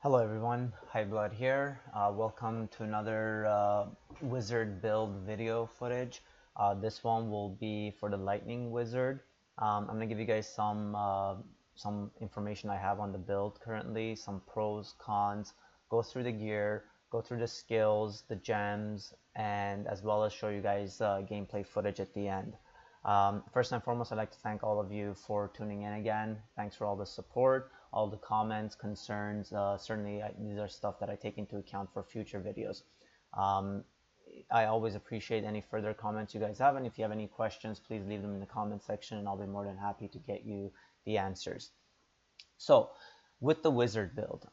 Hello everyone, High Blood here. Welcome to another wizard build video footage. This one will be for the lightning wizard. I'm gonna give you guys some information I have on the build currently, some pros, cons, go through the gear, go through the skills, the gems, and as well as show you guys gameplay footage at the end. First and foremost, I'd like to thank all of you for tuning in again. Thanks for all the support, all the comments, concerns. Certainly, these are stuff that I take into account for future videos. Um, I always appreciate any further comments you guys have, and if you have any questions, please leave them in the comment section, and I'll be more than happy to get you the answers. So, with the wizard build,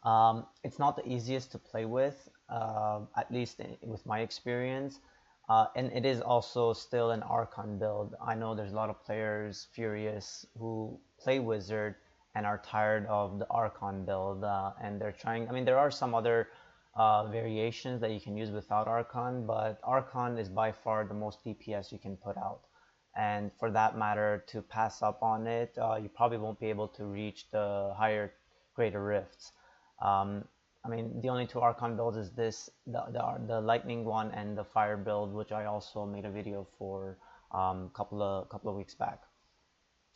it's not the easiest to play with, at least with my experience. And it is also still an Archon build. I know there's a lot of players furious who play Wizard and are tired of the Archon build, and they're trying. I mean, there are some other variations that you can use without Archon, but Archon is by far the most DPS you can put out. And for that matter, to pass up on it, you probably won't be able to reach the higher, greater rifts. Um, I mean, the only two Archon builds is the Lightning one and the Fire build, which I also made a video for couple of weeks back.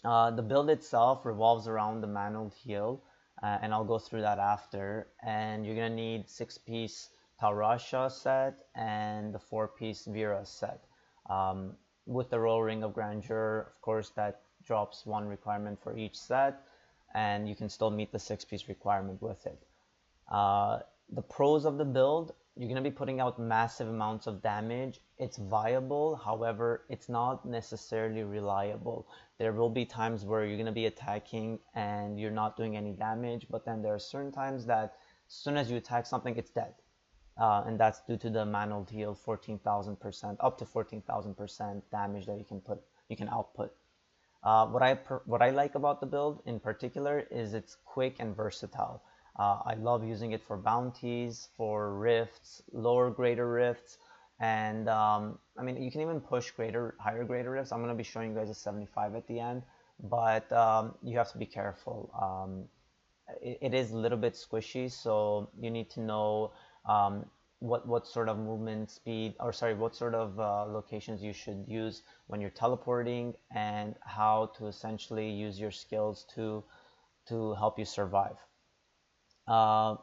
The build itself revolves around the Mantled Heal, and I'll go through that after. And you're gonna need 6-piece Taurasha set and the 4-piece Vera set. With the Royal Ring of Grandeur, of course, that drops one requirement for each set, and you can still meet the 6-piece requirement with it. The pros of the build, you're going to be putting out massive amounts of damage. It's viable, however, it's not necessarily reliable. There will be times where you're going to be attacking and you're not doing any damage, but then there are certain times that as soon as you attack something, it's dead. And that's due to the Mantled Heal 14,000%, up to 14,000% damage that you can output. What I like about the build in particular is it's quick and versatile. I love using it for bounties, for rifts, lower greater rifts, and I mean you can even push higher greater rifts. I'm gonna be showing you guys a 75 at the end, but you have to be careful. It is a little bit squishy, so you need to know what sort of movement speed, or sorry, what sort of locations you should use when you're teleporting, and how to essentially use your skills to help you survive. Uh,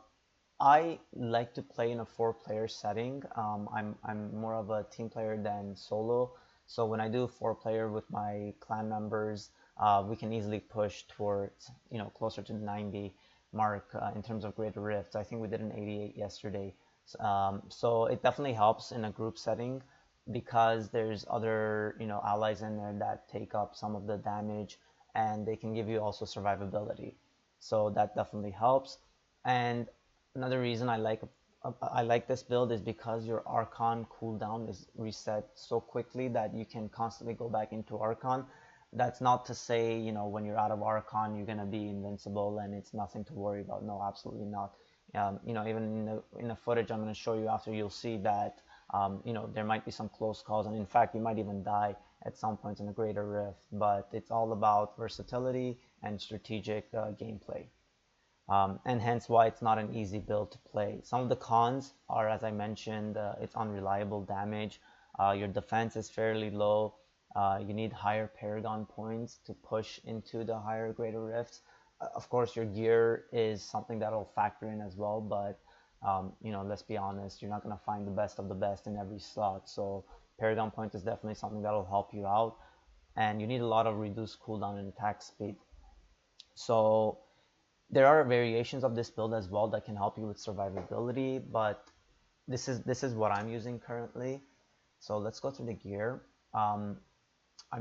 I like to play in a 4-player setting. I'm more of a team player than solo. So when I do 4-player with my clan members, we can easily push towards, closer to the 90 mark in terms of greater rifts. I think we did an 88 yesterday. So it definitely helps in a group setting because there's other, allies in there that take up some of the damage, and they can give you also survivability. So that definitely helps. And another reason I like this build is because your Archon cooldown is reset so quickly that you can constantly go back into Archon. That's not to say, when you're out of Archon, you're gonna be invincible and it's nothing to worry about. No, absolutely not. Even in the footage I'm gonna show you after, you'll see that there might be some close calls, and in fact, you might even die at some points in a greater rift. But it's all about versatility and strategic gameplay. And hence why it's not an easy build to play. Some of the cons are, as I mentioned, it's unreliable damage. Your defense is fairly low. You need higher Paragon points to push into the higher greater rifts. Of course, your gear is something that will factor in as well, but let's be honest, you're not going to find the best of the best in every slot. So Paragon point is definitely something that will help you out, and you need a lot of reduced cooldown and attack speed. So there are variations of this build as well that can help you with survivability, but this is what I'm using currently. So let's go through the gear. I'm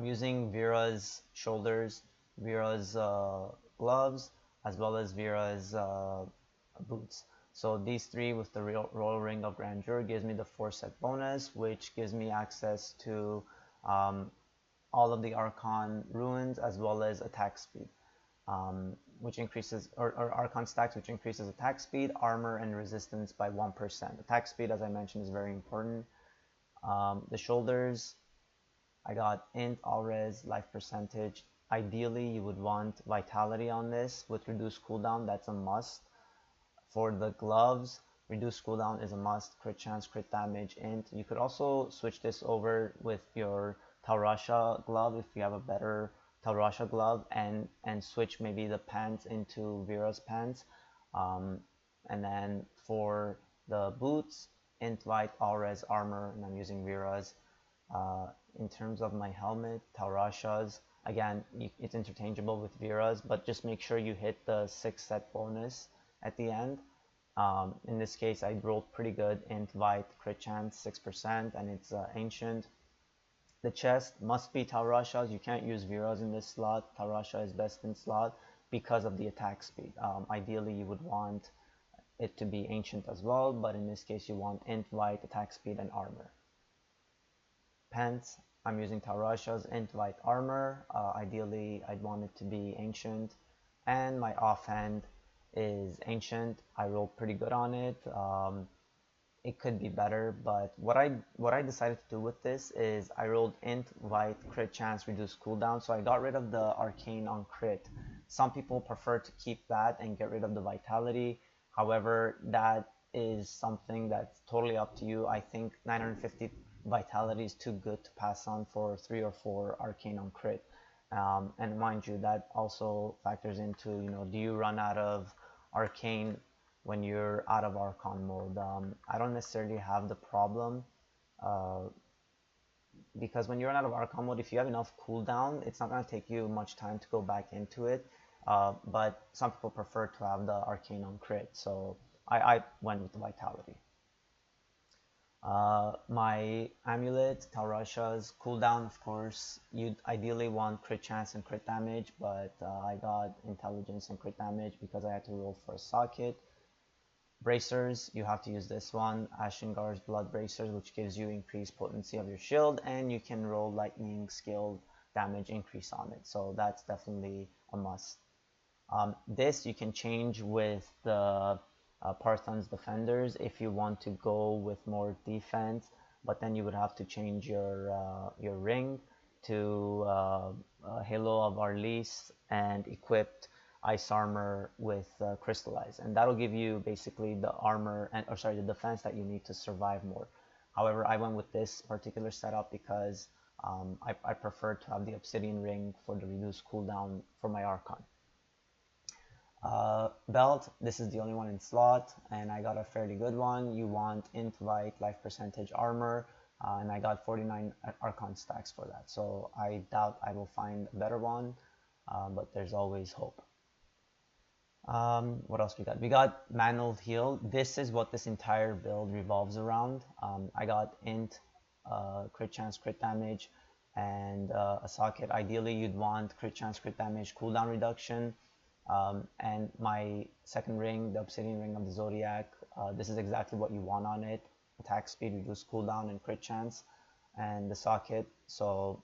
using Vera's shoulders, Vera's gloves, as well as Vera's boots. So these three with the Royal Ring of Grandeur gives me the 4-set bonus, which gives me access to all of the Archon ruins as well as attack speed. Which increases, or Archon stacks, which increases attack speed, armor, and resistance by 1%. Attack speed, as I mentioned, is very important. The shoulders, I got int, all res, life percentage. Ideally, you would want vitality on this with reduced cooldown. That's a must. For the gloves, reduce cooldown is a must. Crit chance, crit damage, int. You could also switch this over with your Taurasha glove if you have a better Taurasha glove, and switch maybe the pants into Vera's pants. And then for the boots, int white, all res armor, and I'm using Vera's. In terms of my helmet, Taurasha's, again, it's interchangeable with Vera's, but just make sure you hit the 6 set bonus at the end. In this case, I rolled pretty good. Int white, crit chance 6%, and it's ancient. The chest must be Taurasha's. You can't use Vera's in this slot. Taurasha is best in slot because of the attack speed. Ideally, you would want it to be ancient as well, but in this case, you want int white, attack speed, and armor. Pants, I'm using Taurasha's int white armor. Ideally, I'd want it to be ancient. And my offhand is ancient. I rolled pretty good on it. It could be better, but what I decided to do with this is I rolled int white, crit chance, reduce cooldown, so I got rid of the arcane on crit. Some people prefer to keep that and get rid of the vitality. However, that is something that's totally up to you. I think 950 vitality is too good to pass on for 3 or 4 arcane on crit. And mind you, that also factors into, do you run out of arcane when you're out of Archon mode? I don't necessarily have the problem, because when you're out of Archon mode, if you have enough cooldown, it's not going to take you much time to go back into it. But some people prefer to have the arcane on crit, so I went with the vitality. My amulet, Taurasha's cooldown, of course, you'd ideally want crit chance and crit damage, but I got intelligence and crit damage because I had to roll for a socket. Bracers, you have to use this one, Ashengar's Blood Bracers, which gives you increased potency of your shield, and you can roll lightning skill damage increase on it, so that's definitely a must. This you can change with the Parthon's Defenders if you want to go with more defense, but then you would have to change your ring to Halo of Arlis and equipped ice armor with crystallize, and that'll give you basically the armor and the defense that you need to survive more. However, I went with this particular setup because I prefer to have the obsidian ring for the reduced cooldown for my Archon. Belt, this is the only one in slot, and I got a fairly good one. You want int white, life percentage armor, and I got 49 Archon stacks for that, so I doubt I will find a better one, but there's always hope. What else we got? We got manual heal. This is what this entire build revolves around. I got int, crit chance, crit damage, and a socket. Ideally, you'd want crit chance, crit damage, cooldown reduction. And my second ring, the obsidian ring of the Zodiac, this is exactly what you want on it. Attack speed, reduce cooldown, and crit chance. And the socket, so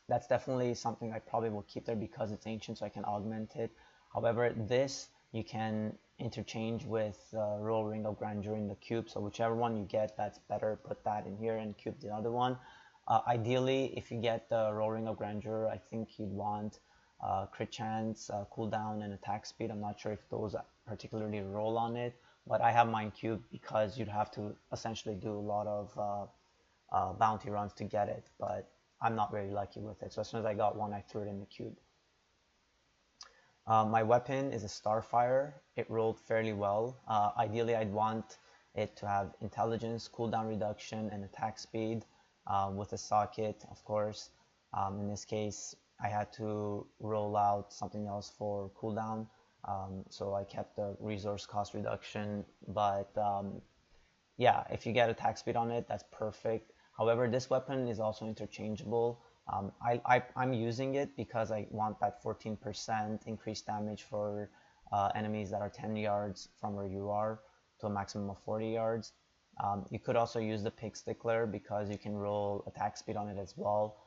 that's definitely something I probably will keep there because it's ancient, so I can augment it. However, this you can interchange with Royal Ring of Grandeur in the cube, so whichever one you get that's better, put that in here and cube the other one. Ideally, if you get the Royal Ring of Grandeur, I think you'd want crit chance, cooldown, and attack speed. I'm not sure if those particularly roll on it, but I have mine cube because you'd have to essentially do a lot of bounty runs to get it, but I'm not very lucky with it, so as soon as I got one, I threw it in the cube. My weapon is a Starfire. It rolled fairly well. Ideally, I'd want it to have intelligence, cooldown reduction, and attack speed with a socket, of course. In this case, I had to roll out something else for cooldown, so I kept the resource cost reduction, but yeah, if you get attack speed on it, that's perfect. However, this weapon is also interchangeable. I'm using it because I want that 14% increased damage for enemies that are 10 yards from where you are to a maximum of 40 yards. You could also use the Pig Stickler because you can roll attack speed on it as well.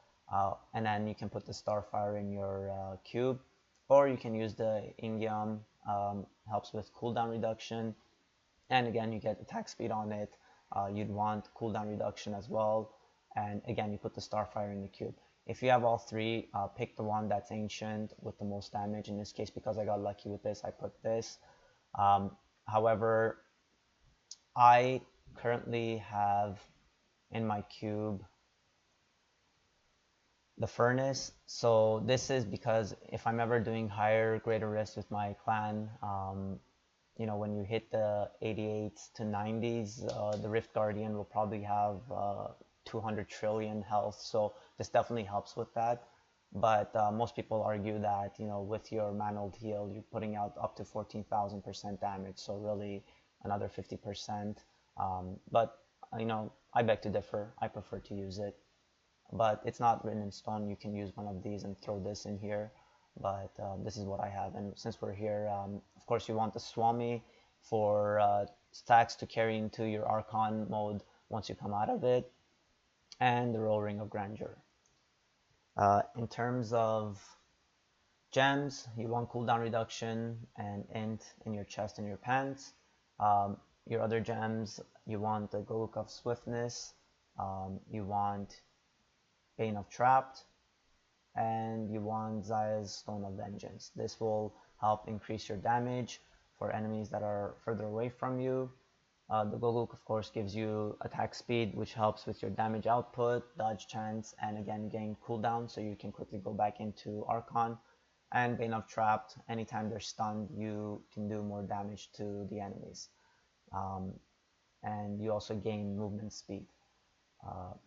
And then you can put the Starfire in your cube, or you can use the Ingium, helps with cooldown reduction, and again you get attack speed on it. You'd want cooldown reduction as well, and again you put the Starfire in the cube. If you have all three, pick the one that's ancient with the most damage. In this case, because I got lucky with this, I put this. However, I currently have in my cube the furnace. So this is because if I'm ever doing higher greater risks with my clan, you know, when you hit the 88s to 90s, the Rift Guardian will probably have 200 trillion health. So this definitely helps with that. But most people argue that, you know, with your manual heal, you're putting out up to 14,000% damage. So really another 50%. But, you know, I beg to differ. I prefer to use it, but it's not written in stone. You can use one of these and throw this in here, but this is what I have. And since we're here, of course you want the Swami for stacks to carry into your Archon mode once you come out of it, and the Roll Ring of Grandeur. In terms of gems, you want cooldown reduction and int in your chest and your pants. Your other gems, you want the Goluk of Swiftness, you want Bane of Trapped, and you want Zaya's Stone of Vengeance. This will help increase your damage for enemies that are further away from you. The Goluk, of course, gives you attack speed, which helps with your damage output, dodge chance, and again gain cooldown, so you can quickly go back into Archon. And Bane of Trapped, anytime they're stunned, you can do more damage to the enemies. And you also gain movement speed.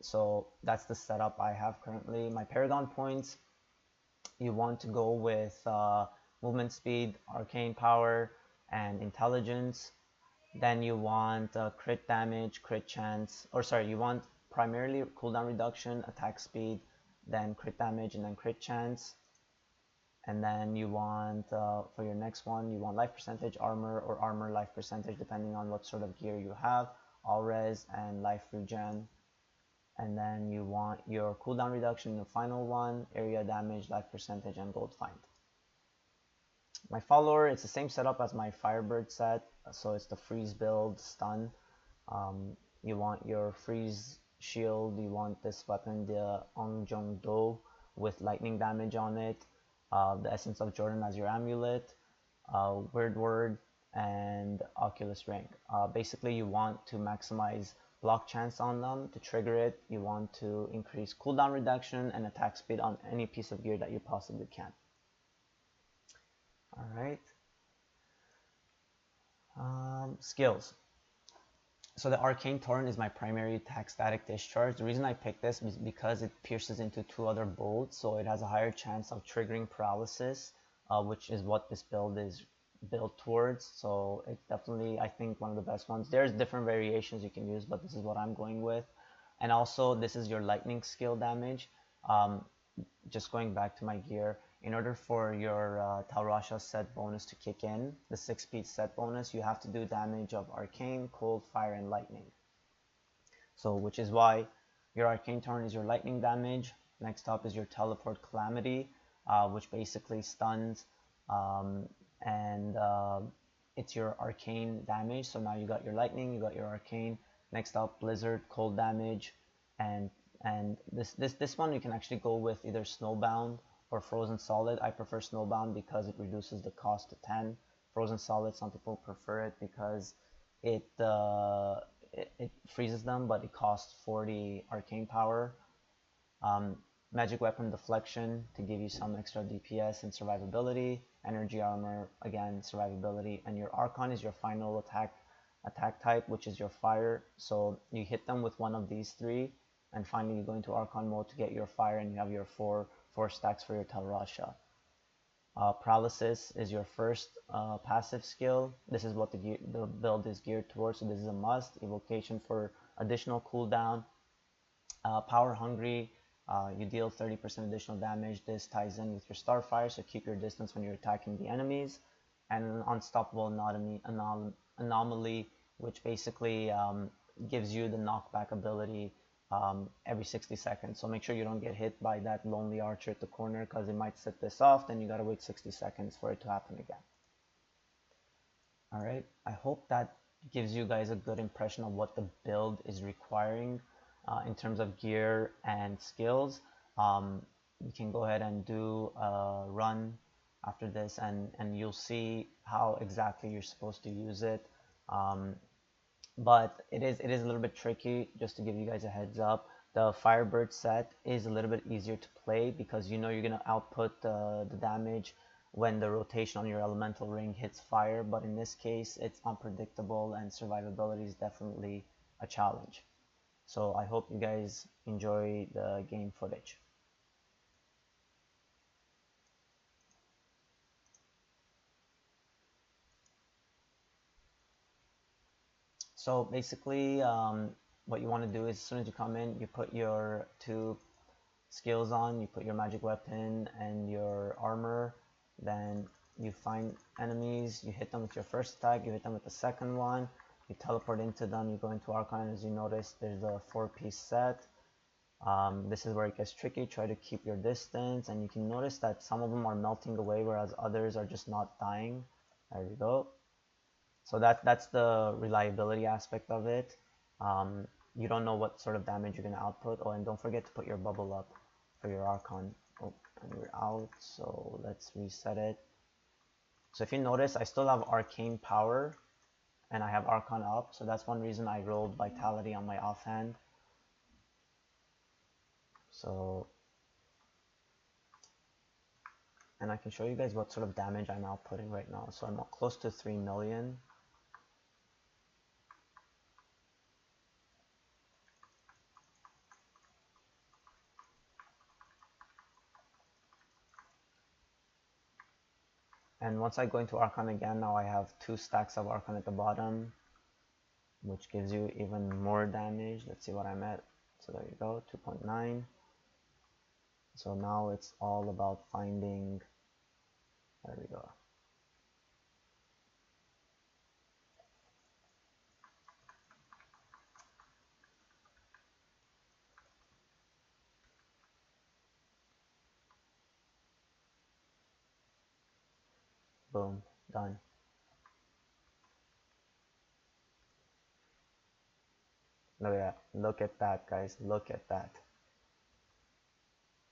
So that's the setup I have currently. My Paragon points, you want to go with movement speed, arcane power, and intelligence. Then you want crit damage, crit chance, or sorry, you want primarily cooldown reduction, attack speed, then crit damage, and then crit chance. And then you want, for your next one, you want life percentage, armor, or armor life percentage, depending on what sort of gear you have, all res, and life regen. And then you want your cooldown reduction in the final one, area damage, life percentage, and gold find. My follower, it's the same setup as my Firebird set, so it's the freeze build stun. You want your freeze shield, you want this weapon, the Ongjong Do, with lightning damage on it, the Essence of Jordan as your amulet, Weird Word, and Oculus Ring. Basically, you want to maximize block chance on them. To trigger it, you want to increase cooldown reduction and attack speed on any piece of gear that you possibly can. Alright. Skills. So the Arcane Torrent is my primary attack static discharge. The reason I picked this is because it pierces into 2 other bolts, so it has a higher chance of triggering paralysis, which is what this build is built towards. So it's definitely, I think, one of the best ones. There's different variations you can use, but this is what I'm going with. And also, this is your lightning skill damage. Just going back to my gear, in order for your Talrasha set bonus to kick in, the 6-speed set bonus, you have to do damage of Arcane, Cold, Fire, and Lightning. So, which is why your Arcane Torrent is your lightning damage. Next up is your Teleport Calamity, which basically stuns, and it's your Arcane damage. So now you got your lightning, you got your Arcane. Next up, Blizzard, Cold damage, and this one you can actually go with either Snowbound or Frozen Solid. I prefer Snowbound because it reduces the cost to 10. Frozen Solid, some people prefer it because it freezes them, but it costs 40 arcane power. Magic Weapon Deflection to give you some extra DPS and survivability. Energy Armor, again, survivability. And your Archon is your final attack type, which is your fire. So you hit them with one of these 3, and finally you go into Archon mode to get your fire, and you have your 4 stacks for your Talrasha. Paralysis is your first passive skill. This is what the build is geared towards, so this is a must. Evocation for additional cooldown. Power Hungry, you deal 30% additional damage. This ties in with your Starfire, so keep your distance when you're attacking the enemies. And Unstoppable Anomaly, which basically gives you the knockback ability every 60 seconds. So make sure you don't get hit by that lonely archer at the corner, because it might set this off, then you gotta wait 60 seconds for it to happen again. Alright, I hope that gives you guys a good impression of what the build is requiring in terms of gear and skills. We can go ahead and do a run. after this, and you'll see how exactly you're supposed to use it. Um, but it is a little bit tricky. Just to give you guys a heads up, the Firebird set is a little bit easier to play because you know you're gonna output the damage when the rotation on your elemental ring hits fire, but in this case it's unpredictable and survivability is definitely a challenge. So I hope you guys enjoy the game footage. So basically, what you want to do is as soon as you come in, you put your two skills on, you put your magic weapon and your armor, then you find enemies, you hit them with your first attack, you hit them with the second one, you teleport into them, you go into Archon. As you notice, there's a 4-piece set. This is where it gets tricky. Try to keep your distance, and you can notice that some of them are melting away whereas others are just not dying. There we go. So that's the reliability aspect of it. You don't know what sort of damage you're going to output. Oh, and don't forget to put your bubble up for your Archon. Oh, and we're out, so let's reset it. So if you notice, I still have Arcane Power, and I have Archon up, so that's one reason I rolled Vitality on my offhand. So, and I can show you guys what sort of damage I'm outputting right now. So I'm close to 3 million. And once I go into Archon again, now I have 2 stacks of Archon at the bottom, which gives you even more damage. Let's see what I'm at. So there you go, 2.9. So now it's all about finding, there we go. Boom, done. Look at that, guys. Look at that.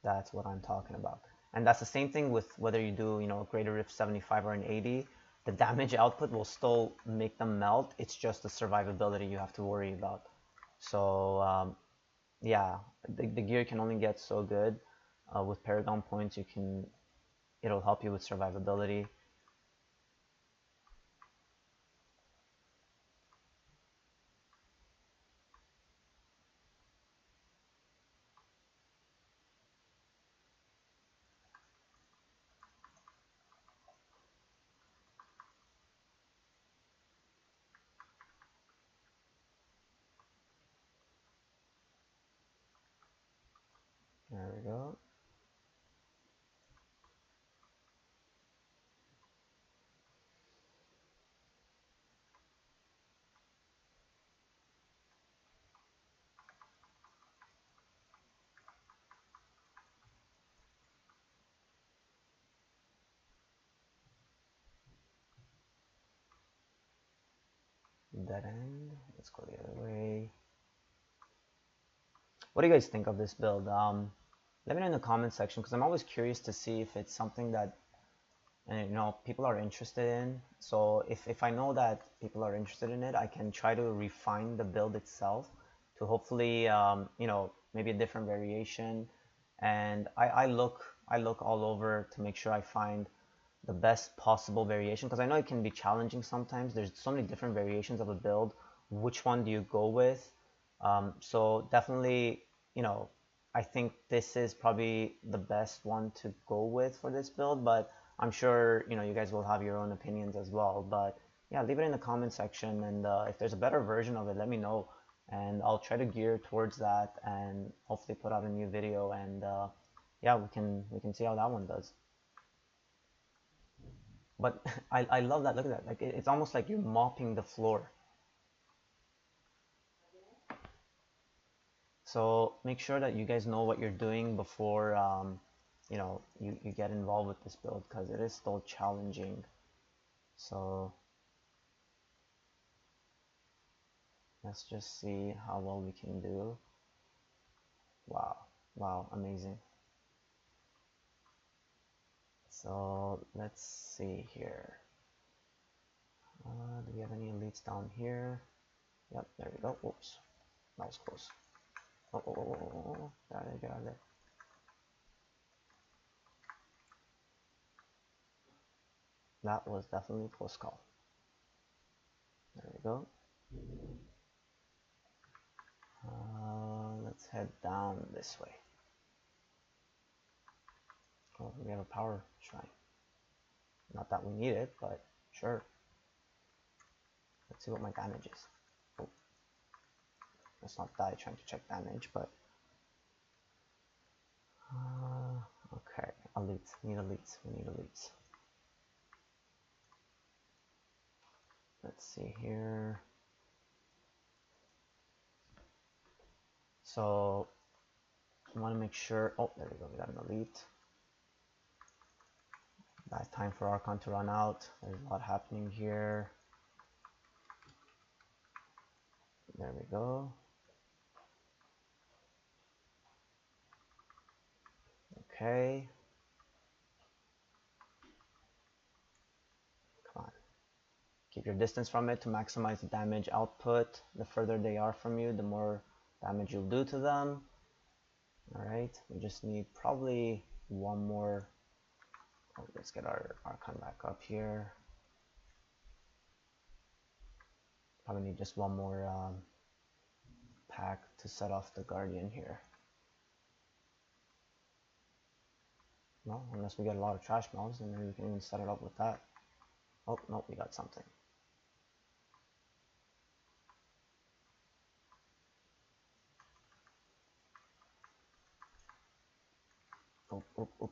That's what I'm talking about. And that's the same thing with whether you do, a Greater Rift 75 or an 80. The damage output will still make them melt. It's just the survivability you have to worry about. So, yeah, the gear can only get so good. With Paragon points, it'll help you with survivability. There we go. Dead end. Let's go the other way. What do you guys think of this build? Let me know in the comment section because I'm always curious to see if it's something that people are interested in. So if I know that people are interested in it, I can try to refine the build itself to hopefully maybe a different variation. And I look all over to make sure I find the best possible variation because I know it can be challenging sometimes. There's so many different variations of a build. Which one do you go with? So definitely, I think this is probably the best one to go with for this build, but I'm sure, you guys will have your own opinions as well. But yeah, leave it in the comment section, and if there's a better version of it, let me know, and I'll try to gear towards that and hopefully put out a new video, and yeah, we can see how that one does. But I love that. Look at that. Like it's almost like you're mopping the floor. So make sure that you guys know what you're doing before you get involved with this build because it is still challenging. So let's just see how well we can do. Wow, wow, amazing. So let's see here. Do we have any elites down here? Yep, there we go. Oops, that was close. Oh, get out of there, get out of there. That was definitely a close call. There we go. Let's head down this way. Oh, we have a power shrine. Not that we need it, but sure. Let's see what my damage is. Oh, let's not die trying to check damage, but okay, elites. We need elites. We need elites. Let's see here. So I want to make sure. Oh, there we go. We got an elite. That's time for Archon to run out. There's a lot happening here. There we go. Okay. Come on. Keep your distance from it to maximize the damage output. The further they are from you, the more damage you'll do to them. Alright, we just need probably one more. Oh, let's get our Archon back up here. Probably need just one more pack to set off the Guardian here. Well, unless we get a lot of trash mouths, then maybe we can even set it up with that. Oh, no, we got something. Oh, oh, oh.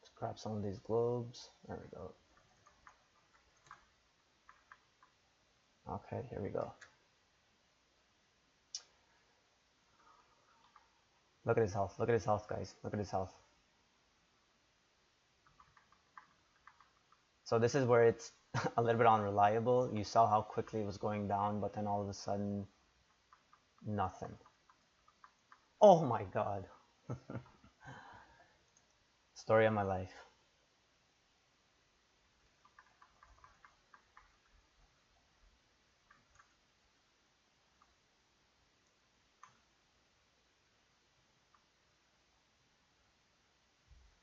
Let's grab some of these globes. There we go. Okay, here we go. Look at his health. Look at his health, guys. Look at his health. So this is where it's a little bit unreliable. You saw how quickly it was going down, but then all of a sudden, nothing. Oh my god. Story of my life.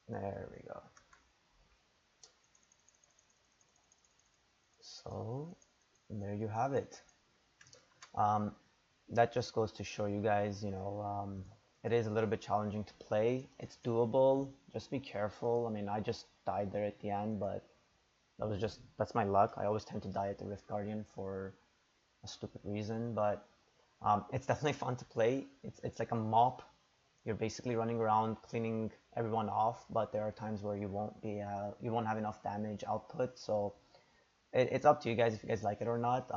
There we go. So there you have it. That just goes to show you guys, it is a little bit challenging to play. It's doable. Just be careful. I mean, I just died there at the end, but that's my luck. I always tend to die at the Rift Guardian for a stupid reason, but it's definitely fun to play. It's like a mop. You're basically running around cleaning everyone off, but there are times where you won't have enough damage output. So it's up to you guys if you guys like it or not.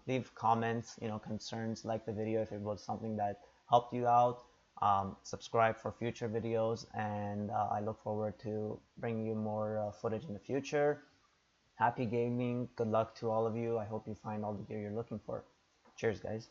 Leave comments, concerns, like the video if it was something that helped you out. Subscribe for future videos, and I look forward to bringing you more footage in the future. Happy gaming. Good luck to all of you. I hope you find all the gear you're looking for. Cheers, guys.